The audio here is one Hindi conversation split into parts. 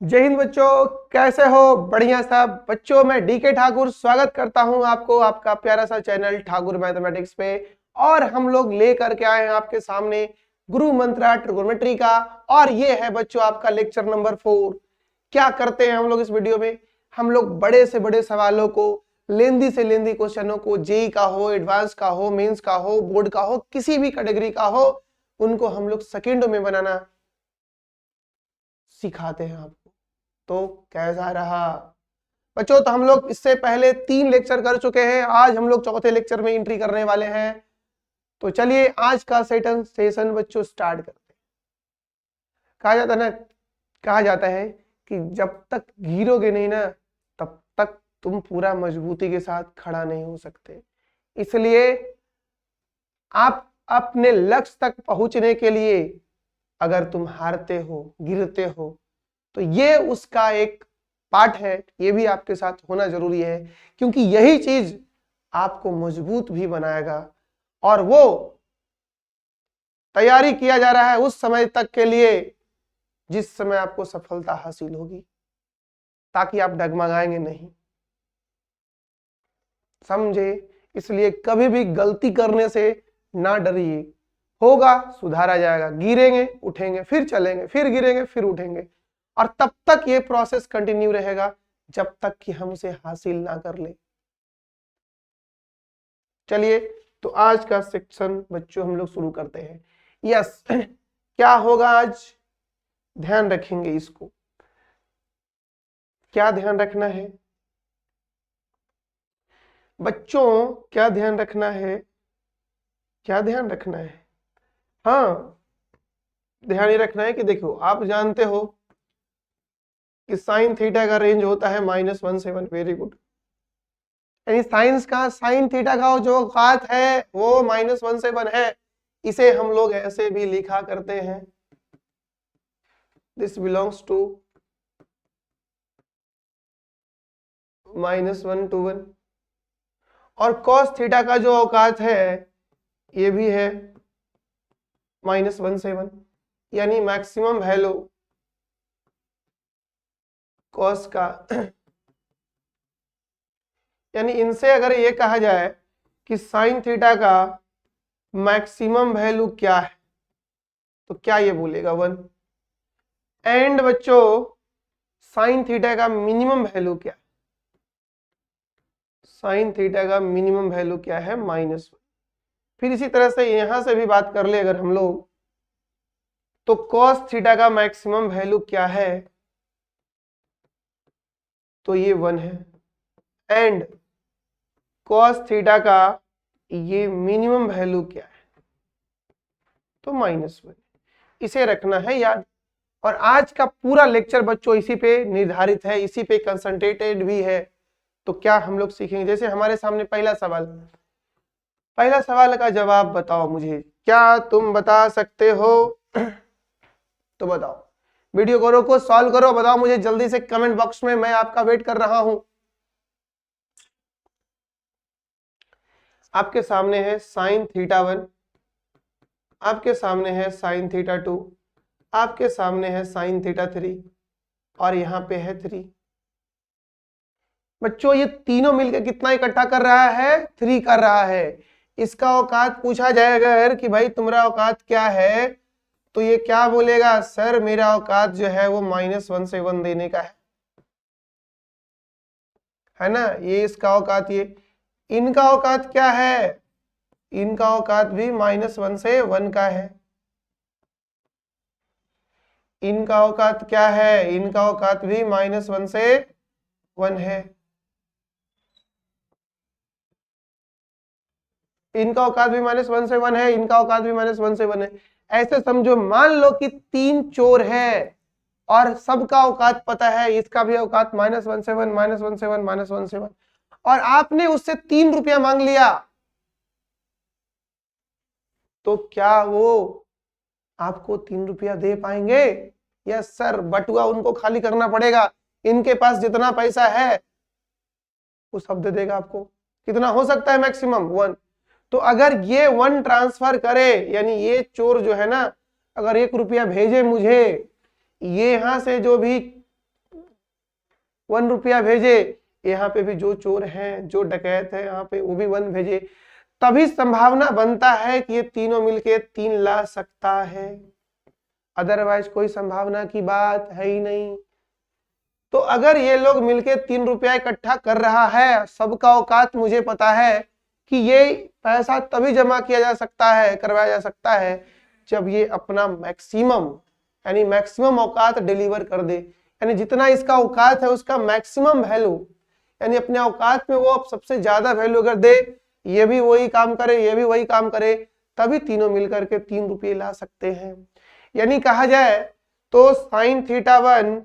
जय हिंद बच्चों, कैसे हो? बढ़िया साहब। बच्चों, मैं डीके ठाकुर स्वागत करता हूं आपको आपका प्यारा सा चैनल ठाकुर मैथमेटिक्स पे। और हम लोग लेकर के आए हैं आपके सामने गुरु मंत्रा ट्रिगोनोमेट्री का। और ये है बच्चों आपका लेक्चर नंबर 4। क्या करते हैं हम लोग इस वीडियो में? हम लोग बड़े से बड़े सवालों को, लेंदी से लेंदी क्वेश्चनों को, जेई का हो, एडवांस का हो, मेंस का हो, बोर्ड का हो, किसी भी कैटेगरी का हो, उनको हम लोग सेकेंडों में बनाना सिखाते हैं आपको। तो कैसा रहा बच्चों? तो हम लोग इससे पहले 3 लेक्चर कर चुके हैं। आज हम लोग चौथे लेक्चर में एंट्री करने वाले हैं। तो चलिए आज का सेशन बच्चों स्टार्ट करते हैं। कहा जाता है कि जब तक गिरोगे नहीं ना, तब तक तुम पूरा मजबूती के साथ खड़ा नहीं हो सकते। इसलिए आप अपने लक्ष्य तक पहुंचने के लिए अगर तुम हारते हो, गिरते हो, तो ये उसका एक पार्ट है। ये भी आपके साथ होना जरूरी है, क्योंकि यही चीज आपको मजबूत भी बनाएगा। और वो तैयारी किया जा रहा है उस समय तक के लिए जिस समय आपको सफलता हासिल होगी, ताकि आप डगमगाएंगे नहीं। समझे? इसलिए कभी भी गलती करने से ना डरिए। होगा, सुधारा जाएगा। गिरेंगे, उठेंगे, फिर चलेंगे, फिर गिरेंगे, फिर उठेंगे। और तब तक ये प्रोसेस कंटिन्यू रहेगा जब तक कि हम उसे हासिल ना कर ले। चलिए, तो आज का सेक्शन बच्चों हम लोग शुरू करते हैं। यस, क्या होगा आज? ध्यान रखेंगे इसको। क्या ध्यान रखना है बच्चों? क्या ध्यान रखना है? क्या ध्यान रखना है? हाँ, ध्यान ये रखना है कि देखो, आप जानते हो कि साइन थीटा का रेंज होता है -1 से 1। Very good. यानी साइन थीटा का जो औकात है वो -1 से 1 है। इसे हम लोग ऐसे भी लिखा करते हैं, दिस बिलोंग्स टू -1 to 1। और कॉस थीटा का जो औकात है ये भी है -1 से 1। यानी मैक्सिमम वैल्यू कॉस का यानी इनसे अगर ये कहा जाए कि साइन थीटा का मैक्सिमम वैल्यू क्या है, तो क्या ये बोलेगा? 1। एंड बच्चों, साइन थीटा का मिनिमम वैल्यू क्या है? साइन थीटा का मिनिमम वैल्यू क्या है? -1। फिर इसी तरह से यहां से भी बात कर ले अगर हम लोग, तो कॉस थीटा का मैक्सिमम वैल्यू क्या है? तो ये 1 है। एंड कॉस थीटा का ये मिनिमम वैल्यू क्या है? तो -1। इसे रखना है याद। और आज का पूरा लेक्चर बच्चों इसी पे निर्धारित है, इसी पे कंसंट्रेटेड भी है। तो क्या हम लोग सीखेंगे? जैसे हमारे सामने पहला सवाल का जवाब बताओ मुझे। क्या तुम बता सकते हो? तो बताओ, वीडियो को रोको, सॉल्व करो, बताओ मुझे जल्दी से कमेंट बॉक्स में। मैं आपका वेट कर रहा हूं। आपके सामने है साइन थीटा 1, आपके सामने है साइन थीटा 2, आपके सामने है साइन थीटा 3, और यहां पे है 3। बच्चों, ये तीनों मिलकर कितना इकट्ठा कर रहा है? 3 कर रहा है। इसका औकात पूछा जाएगा अगर कि भाई तुम्हारा औकात क्या है, तो ये क्या बोलेगा? सर मेरा औकात जो है वो -1 से 1 देने का है ना। ये इसका औकात। ये इनका औकात क्या है? इनका औकात भी -1 से 1 का है। इनका औकात क्या है? इनका औकात भी -1 से 1 है। इनका औकात भी -1 से 1 है, इनका औकात भी -1 से 1 है। ऐसे समझो, मान लो कि 3 चोर है और सबका औकात पता है। इसका भी औकात -1 से 1, -1 से 1, -1 से 1, और आपने उससे 3 रुपया मांग लिया, तो क्या वो आपको 3 रुपया दे पाएंगे? यस सर, बटुआ उनको खाली करना पड़ेगा। इनके पास जितना पैसा है वो सब दे देगा आपको। कितना हो सकता है मैक्सिमम? 1। तो अगर ये 1 ट्रांसफर करे, यानी ये चोर जो है ना, अगर 1 रुपया भेजे मुझे, ये यहां से जो भी 1 रुपया भेजे, यहाँ पे भी जो चोर हैं, जो डकैत है यहाँ पे वो भी 1 भेजे, तभी संभावना बनता है कि ये तीनों मिलके 3 ला सकता है, अदरवाइज कोई संभावना की बात है ही नहीं। तो अगर ये लोग मिलके 3 रुपया इकट्ठा कर रहा है, सबका औकात मुझे पता है कि ये पैसा तभी जमा किया जा सकता है, करवाया जा सकता है जब ये अपना मैक्सिमम यानी मैक्सिमम औकात डिलीवर कर दे, यानी जितना इसका औकात है उसका मैक्सिमम वैल्यू, यानी अपने औकात में वो अब सबसे ज्यादा वैल्यू अगर दे, ये भी वही काम करे, ये भी वही काम करे, तभी तीनों मिलकर के 3 रुपये ला सकते हैं। यानी कहा जाए तो साइन थीटा 1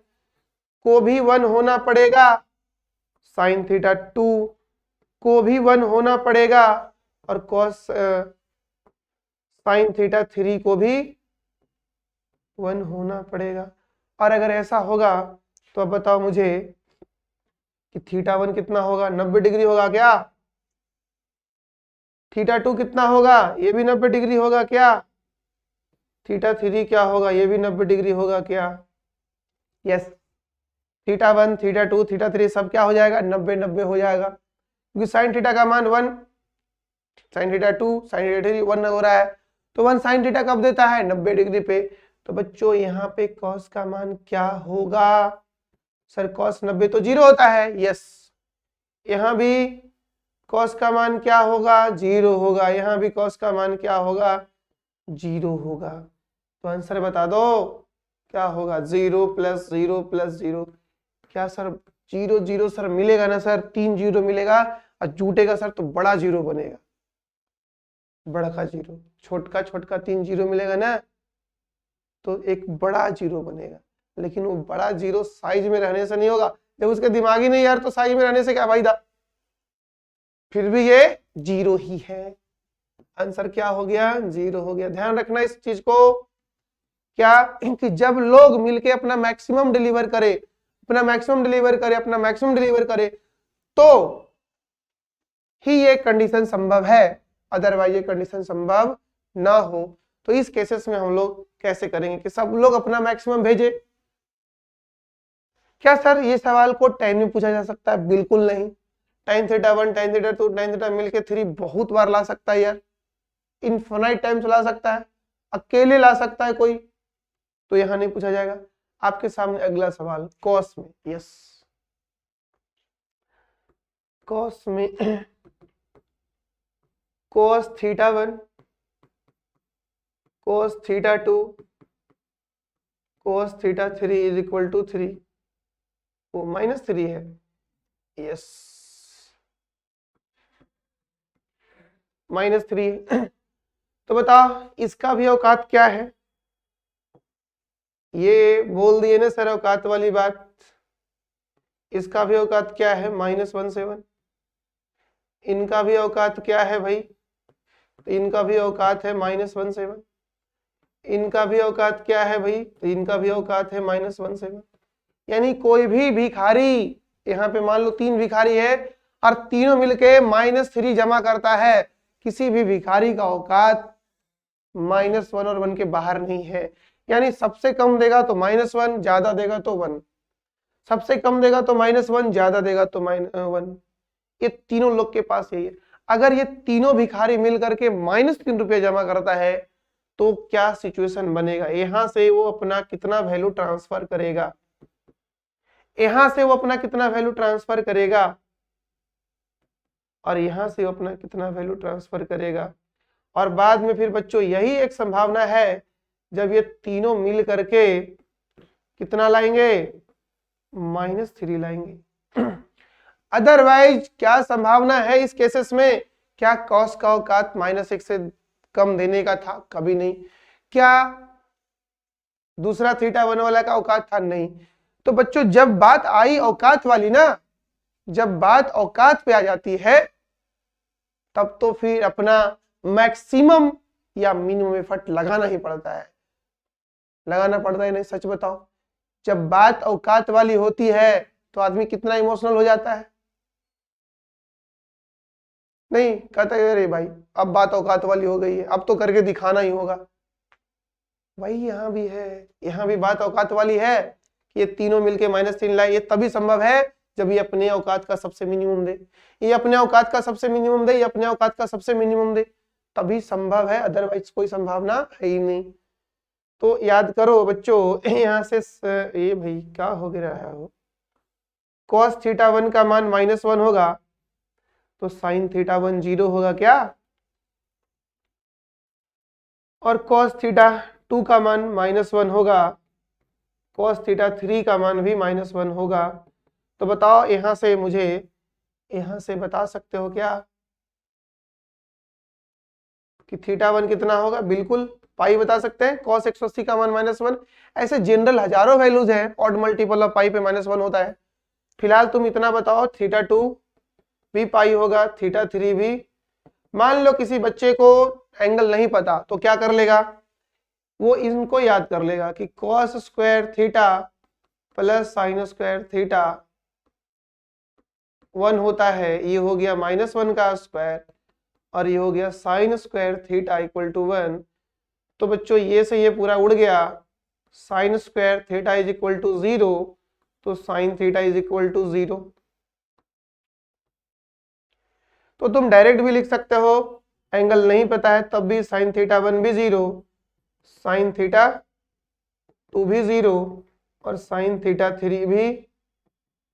को भी 1 होना पड़ेगा, साइन थीटा 2 को भी 1 होना पड़ेगा, और कॉस साइन थीटा 3 को भी 1 होना पड़ेगा। और अगर ऐसा होगा तो अब बताओ मुझे कि थीटा 1 कितना होगा, 90 डिग्री होगा क्या? थीटा 2 कितना होगा, ये भी 90 डिग्री होगा क्या? थीटा 3 क्या होगा, ये भी 90 डिग्री होगा क्या? यस, थीटा 1, थीटा 2, थीटा 3 सब क्या हो जाएगा, 90-90 हो जाएगा, क्योंकि साइन थीटा का मान 1, साइन थीटा 2, साइन थीटा 3 1 हो रहा है, तो 1 साइन थीटा कब देता है, 90 डिग्री पे। तो बच्चों यहाँ पे कॉस का मान क्या होगा? सर कॉस 90 तो 0 होता है, यस। यहाँ भी कॉस का मान क्या होगा, 0 होगा। यहाँ भी कॉस का मान क्या होगा, 0 होगा। तो आंसर बता दो क्या होगा, 0 + 0 + 0। क्या सर 0 0 सर मिलेगा ना सर, 3 0 मिलेगा, और जुटेगा सर तो बड़ा 0 बनेगा, बड़ा का 0, छोटका छोटका 3 0 मिलेगा ना, तो एक बड़ा 0 बनेगा। लेकिन वो बड़ा 0 साइज में रहने से नहीं होगा, जब उसके दिमाग ही नहीं यार, तो साइज में रहने से क्या फायदा, फिर भी ये 0 ही है। आंसर क्या हो गया, 0 हो गया। ध्यान रखना इस चीज को, क्या कि जब लोग मिलके अपना मैक्सिमम डिलीवर करे, अपना मैक्सिमम डिलीवर करे, अपना मैक्सिमम डिलीवर करे, तो ही ये कंडीशन संभव है, अदरवाइज ये कंडीशन संभव ना हो। तो इस केसेस में हम लोग कैसे करेंगे कि सब लोग अपना मैक्सिमम भेजे। क्या सर ये सवाल को टाइम में पूछा जा सकता है? बिल्कुल नहीं। tan theta 1, tan theta 2, tan theta मिलके 3 बहुत बार ला सकता है यार, इनफाइनाइट टाइम चला सकता है, अकेले ला सकता है कोई, तो यहां नहीं पूछा जाएगा। आपके सामने अगला सवाल कॉस में, यस कॉस में cos theta 1, cos theta 2, cos theta 3 = 3, वो -3 है, यस -3 है। तो बताओ इसका भी औकात क्या है? ये बोल दिए ना सर औकात वाली बात, इसका भी औकात क्या है, -17। इनका भी औकात क्या है भाई, तो इनका भी औकात है -17। इनका भी औकात क्या है भाई, तो इनका भी औकात है -17। यानी कोई भी भिखारी, यहाँ पे मान लो 3 भिखारी है और तीनों मिलके -3 जमा करता है, किसी भी भिखारी का औकात -1 और 1 के बाहर नहीं है। यानी सबसे कम देगा तो -1, ज्यादा देगा तो 1, सबसे कम देगा तो -1, ज्यादा देगा तो -1। ये तीनों लोग के पास यही है। अगर ये तीनों भिखारी मिल करके -3 रुपये जमा करता है तो क्या सिचुएशन बनेगा, यहां से वो अपना कितना वैल्यू ट्रांसफर करेगा, यहां से वो अपना कितना वैल्यू ट्रांसफर करेगा, और यहां से वो अपना कितना वैल्यू ट्रांसफर करेगा। और बाद में फिर बच्चों यही एक संभावना है, जब ये तीनों मिल करके कितना लाएंगे, -3 लाएंगे। अदरवाइज क्या संभावना है इस केसेस में, क्या कॉस का औकात -1 से कम देने का था, कभी नहीं। क्या दूसरा थीटा 1 वाला का औकात था, नहीं। तो बच्चों जब बात आई औकात वाली ना, जब बात औकात पे आ जाती है, तब तो फिर अपना मैक्सिमम या मिनिमम एफर्ट लगाना ही पड़ता है, लगाना पड़ता है नहीं, सच बताओ। जब बात औकात वाली होती है तो आदमी कितना इमोशनल हो जाता है, नहीं कहता है अरे भाई अब बात औकात वाली हो गई है, अब तो करके दिखाना ही होगा। वही यहाँ भी है, यहाँ भी बात औकात वाली है ये तीनों मिलके -3 लाए, ये तभी संभव है जब ये अपने औकात का सबसे मिनिमम दे, ये अपने औकात का सबसे मिनिमम दे, ये अपने औकात का सबसे मिनिमम दे, तभी संभव है, अदरवाइज कोई संभावना है ही नहीं। तो याद करो बच्चों, यहाँ से ये भाई क्या हो गया है, cos θ1 का मान -1 होगा तो sin θ1 0 होगा क्या, और cos θ2 का मान -1 होगा, cos θ3 का मान भी -1 होगा। तो बताओ यहां से मुझे, यहां से बता सकते हो क्या कि θ1 कितना होगा? बिल्कुल पाई बता सकते हैं, cos 180 का मान -1। ऐसे जनरल हजारों वैल्यूज हैं, ऑड मल्टीपल ऑफ पाई पे -1 होता है। फिलहाल तुम इतना बताओ, θ2 भी पाई होगा, θ3 भी। मान लो किसी बच्चे को एंगल नहीं पता तो क्या कर लेगा, वो इनको याद कर लेगा कि cos square theta plus sign square theta 1 होता है, ये हो गया -1 का स्क्वायर, और ये हो गया sine square theta equal to 1। तो बच्चों ये से ये पूरा उड़ गया, sine square theta is equal to 0, तो sine theta is equal to 0। तो तुम डायरेक्ट भी लिख सकते हो, एंगल नहीं पता है तब भी साइन θ1 भी 0, साइन θ2 भी 0 और साइन θ3 भी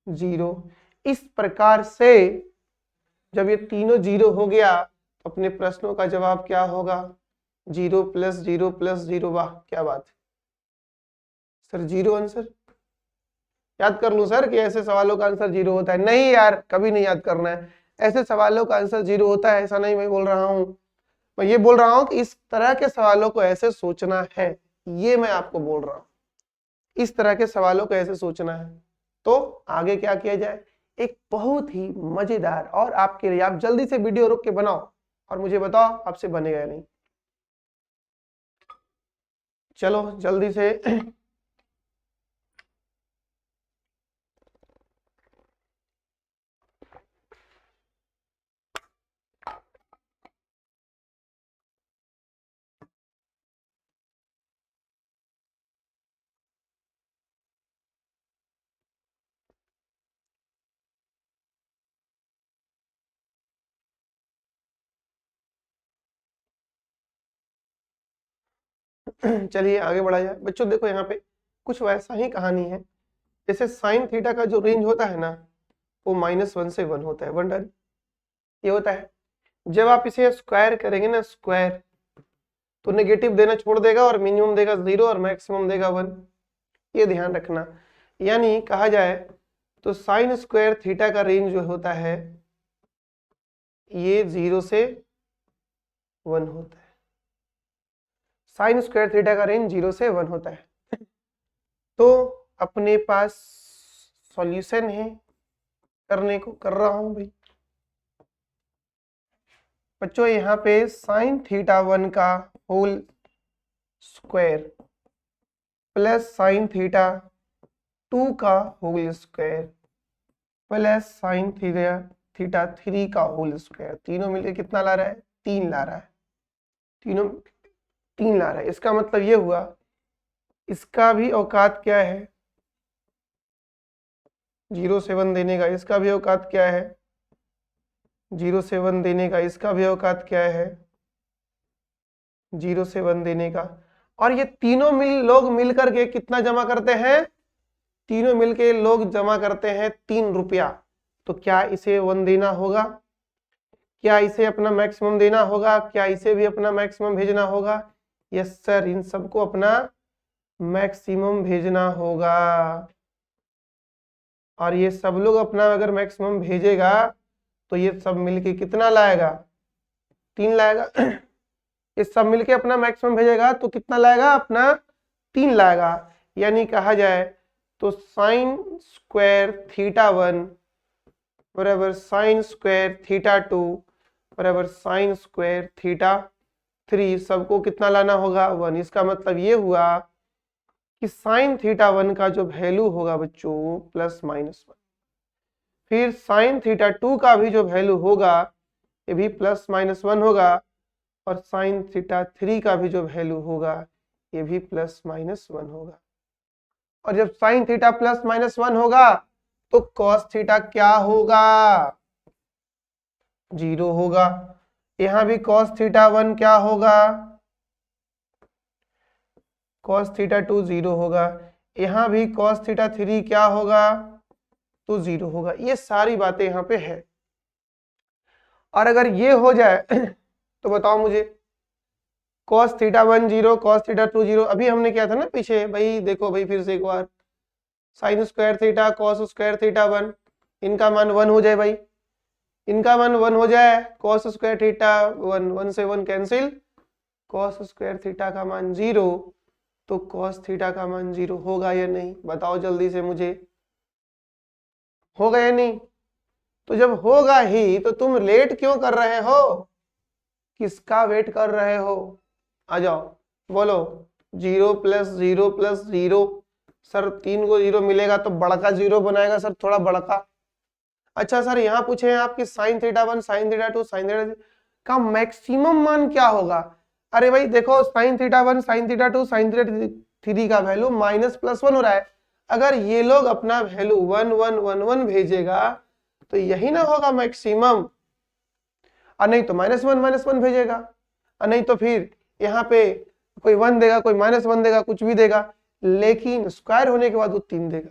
0। इस प्रकार से जब ये तीनों 0 हो गया तो अपने प्रश्नों का जवाब क्या होगा, 0 + 0 + 0। वाह क्या बात है सर, 0 आंसर याद कर लूं सर कि ऐसे सवालों का आंसर 0 होता है? नहीं यार, कभी नहीं याद करना है, ऐसे सवालों का आंसर 0 होता है ऐसा नहीं मैं बोल रहा हूं। मैं ये बोल रहा हूं कि इस तरह के सवालों को ऐसे सोचना है, ये मैं आपको बोल रहा हूं, इस तरह के सवालों को ऐसे सोचना है। तो आगे क्या किया जाए, एक बहुत ही मजेदार और आपके लिए, आप जल्दी से वीडियो रोक के बनाओ और मुझे बताओ आपसे बनेगा या नहीं। चलो जल्दी से चलिए आगे बढ़ा जाए। बच्चों देखो यहाँ पे कुछ वैसा ही कहानी है, जैसे साइन थीटा का जो रेंज होता है ना, वो -1 से 1 होता है, 1 डन ये होता है। जब आप इसे स्क्वायर करेंगे ना, स्क्वायर, तो नेगेटिव देना छोड़ देगा और मिनिमम देगा 0 और मैक्सिमम देगा 1, ये ध्यान रखना। यानी कहा जाए तो साइन स्क्वायर थीटा का रेंज जो होता है ये 0 से 1 होता है, साइन स्क्वायर थीटा का रेंज 0 से 1 होता है। तो अपने पास सॉल्यूशन है, करने को कर रहा हूं भाई। बच्चों यहाँ पे साइन θ1 का होल स्क्वायर प्लस साइन θ2 का होल स्क्वायर प्लस साइन θ3 का होल स्क्वायर, तीनों मिलकर कितना ला रहा है, 3 ला रहा है, तीनों 3 ला रहा है। इसका मतलब ये हुआ इसका भी औकात क्या है, 0 से 1 देने का, इसका भी औकात क्या है, 0 से 1 देने का, इसका भी औकात क्या है, 0 से 1 देने का। और ये तीनों लोग मिल करके कितना जमा करते हैं, तीनों मिलके लोग जमा करते हैं 3 रुपया। तो क्या इसे 1 देना होगा, क्या इसे अपना मैक्सिमम देना होगा, क्या इसे भी अपना मैक्सिमम भेजना होगा? यस सर, इन सबको अपना मैक्सिमम भेजना होगा। और ये सब लोग अपना अगर मैक्सिमम भेजेगा तो ये सब मिलके कितना लाएगा, 3 लाएगा। ये सब मिलके अपना मैक्सिमम भेजेगा तो कितना लाएगा, अपना 3 लाएगा। यानी कहा जाए तो साइन स्क्वायर θ1 बराबर साइन स्क्वायर θ2 बराबर साइन स्क्वायर θ3, सबको कितना लाना होगा, 1। इसका मतलब ये हुआ कि साइन θ1 का जो वैल्यू होगा बच्चों +-1, फिर साइन θ2 का भी जो वैल्यू होगा ये भी +-1 होगा, और साइन θ3 का भी जो वैल्यू होगा ये भी +-1 होगा। और जब साइन थीटा प्लस माइनस 1 होगा तो कॉस थीटा क्या होगा, 0 होगा। यहां भी कॉस थीटा 1 क्या होगा, कॉस थीटा 2 0 होगा। यहां भी कॉस थीटा 3 क्या होगा, तो 0 होगा। ये सारी बातें यहां पे है। और अगर ये हो जाए तो बताओ मुझे, cos थीटा 1 0, cos थीटा 2 0। अभी हमने किया था ना पीछे, भाई देखो भाई फिर से एक बार, sine square theta cos square theta 1, इनका मान 1 हो जाए भाई, इनका मान 1 हो जाए, cos स्क्वायर थीटा 1, 1 से 1 कैंसिल, cos स्क्वायर थीटा का मान 0, तो cos थीटा का मान 0 होगा या नहीं, बताओ जल्दी से मुझे, होगा या नहीं। तो जब होगा ही तो तुम लेट क्यों कर रहे हो, किसका वेट कर रहे हो, आ जाओ बोलो। 0 प्लस 0 प्लस 0, सर 3 को 0 मिलेगा तो बड़का 0 बनाएगा सर, थोड़ा बड़का। अच्छा सर यहाँ पूछे हैं आपकी sine theta 1 sine theta 2 sine theta का मैक्सिमम मान क्या होगा। अरे भाई देखो, sine theta 1 sine theta 2 sine theta 3 का वैल्यू माइनस प्लस 1 हो रहा है। अगर ये लोग अपना वैल्यू 1 1 1 1 भेजेगा तो यही ना होगा मैक्सिमम, और नहीं तो माइनस वन भेजेगा, और नहीं तो फिर यहाँ पे कोई 1 देगा, कोई -1 देगा, कुछ भी देगा, लेकिन स्क्वायर होने के बाद वो 3 देगा।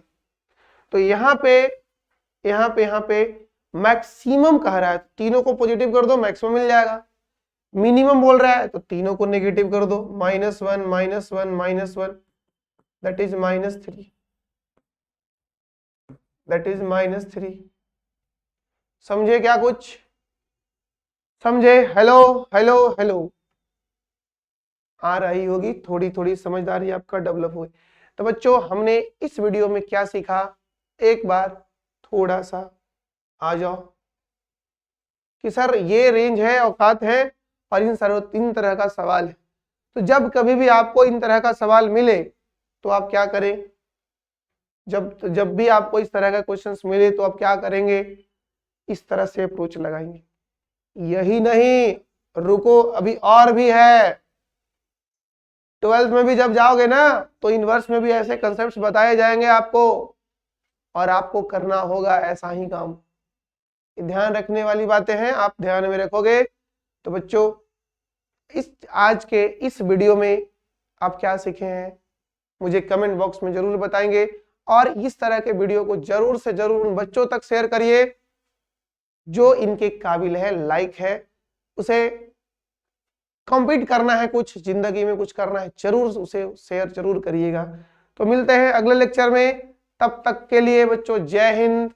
तो यहाँ पे मैक्सिमम कह रहा है, तीनों को पॉजिटिव कर दो मैक्सिमम मिल जाएगा। मिनिमम बोल रहा है तो तीनों को नेगेटिव कर दो, -1 -1 दैट इज -3, दैट इज -3। समझे क्या कुछ, समझे, हेलो हेलो हेलो, आ रही होगी थोड़ी थोड़ी समझदारी आपका डेवलप हुई। तो बच्चों हमने इस वीडियो में क्या सीखा, एक बार थोड़ा सा आ जाओ कि सर ये रेंज है, औकात है, और इन तरह का सवाल है। तो जब कभी भी आपको इन तरह का सवाल मिले तो आप क्या करें, जब भी आपको इस तरह का क्वेश्चंस मिले तो आप क्या करेंगे, इस तरह से अप्रोच लगाएंगे। यही नहीं, रुको अभी और भी है। 12th में भी जब जाओगे ना तो इनवर्स में भी ऐसे कंसेप्ट्स बताए जाएंगे आपको, और आपको करना होगा ऐसा ही काम। ध्यान रखने वाली बातें हैं, आप ध्यान में रखोगे। तो बच्चों आज के इस वीडियो में आप क्या सीखे हैं मुझे कमेंट बॉक्स में जरूर बताएंगे, और इस तरह के वीडियो को जरूर से जरूर उन बच्चों तक शेयर करिए जो इनके काबिल है, लाइक है, उसे कॉम्पीट करना है, कुछ जिंदगी में कुछ करना है, जरूर उसे शेयर जरूर करिएगा। तो मिलते हैं अगले लेक्चर में, तब तक के लिए बच्चों जय हिंद।